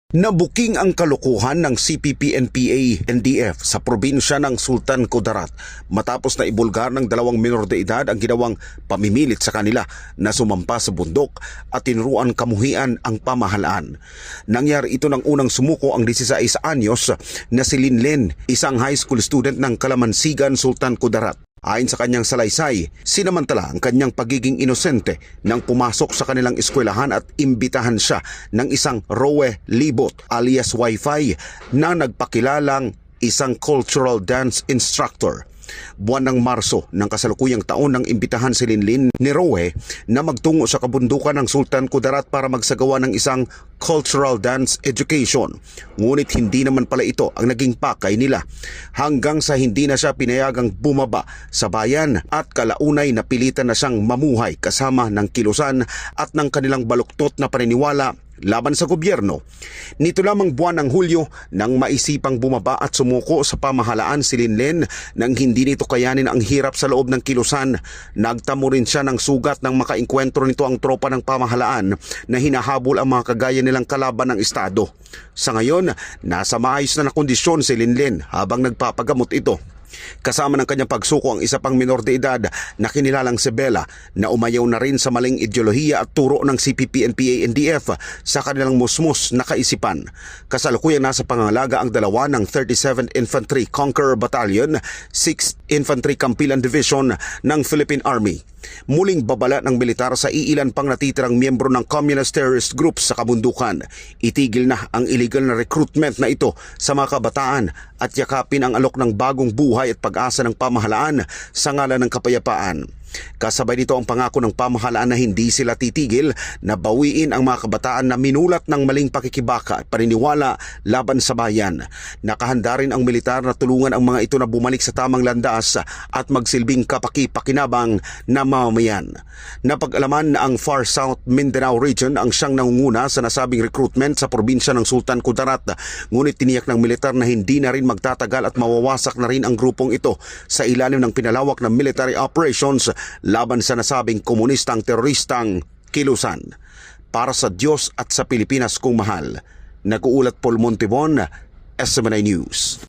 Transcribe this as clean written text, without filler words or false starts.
Nabuking ang kalukuhan ng CPP-NPA-NDF sa probinsya ng Sultan Kudarat matapos na ibulgar ng dalawang minor de edad ang ginawang pamimilit sa kanila na sumampa sa bundok at tinuruan kamuhian ang pamahalaan. Nangyari ito nang unang sumuko ang 16 anyos na si Linlen, isang high school student ng Kalamansigan, Sultan Kudarat. Ayon sa kanyang salaysay, sinamantala ang kanyang pagiging inosente nang pumasok sa kanilang eskwelahan at imbitahan siya ng isang Rowe Libot alias Wi-Fi na nagpakilalang isang cultural dance instructor. Buwan ng Marso ng kasalukuyang taon nang imbitahan si Linlen ni Rowe na magtungo sa kabundukan ng Sultan Kudarat para magsagawa ng isang cultural dance education. Ngunit hindi naman pala ito ang naging pakay nila hanggang sa hindi na siya pinayagang bumaba sa bayan at kalaunay napilitan na siyang mamuhay kasama ng kilusan at ng kanilang baluktot na paniniwala laban sa gobyerno. Nito lamang buwan ng Hulyo nang maisipang bumaba at sumuko sa pamahalaan si Linlen nang hindi nito kayanin ang hirap sa loob ng kilusan. Nagtamo rin siya ng sugat nang makaengkwentro nito ang tropa ng pamahalaan na hinahabol ang mga kagaya nilang kalaban ng estado. Sa ngayon, nasa maayos na kondisyon si Linlen habang nagpapagamot ito. Kasama ng kanyang pagsuko ang isa pang minor de edad na kinilalang si Bella na umayaw na rin sa maling ideolohiya at turo ng CPP-NPA-NDF sa kanilang musmus na kaisipan. Kasalukuyan nasa pangangalaga ang dalawa ng 37th Infantry Conqueror Battalion, 6th Infantry Campilan Division ng Philippine Army. Muling babala ng militar sa iilan pang natitirang miyembro ng communist terrorist group sa kabundukan. Itigil na ang illegal na recruitment na ito sa mga kabataan at yakapin ang alok ng bagong buhay at pag-asa ng pamahalaan sa ngalan ng kapayapaan. Kasabay nito ang pangako ng pamahalaan na hindi sila titigil na bawiin ang mga kabataan na minulat ng maling pakikibaka at paniniwala laban sa bayan. Nakahanda rin ang militar na tulungan ang mga ito na bumalik sa tamang landas at magsilbing kapaki-pakinabang na mamamayan. Napag-alaman na ang Far South Mindanao Region ang siyang nangunguna sa nasabing recruitment sa probinsya ng Sultan Kudarat, ngunit tiniyak ng militar na hindi na rin magtatagal at mawawasak na rin ang grupong ito sa ilalim ng pinalawak na military operations laban sa nasabing komunistang teroristang kilusan. Para sa Diyos at sa Pilipinas kong mahal, nag-uulat Paul Montibon, SMNI News.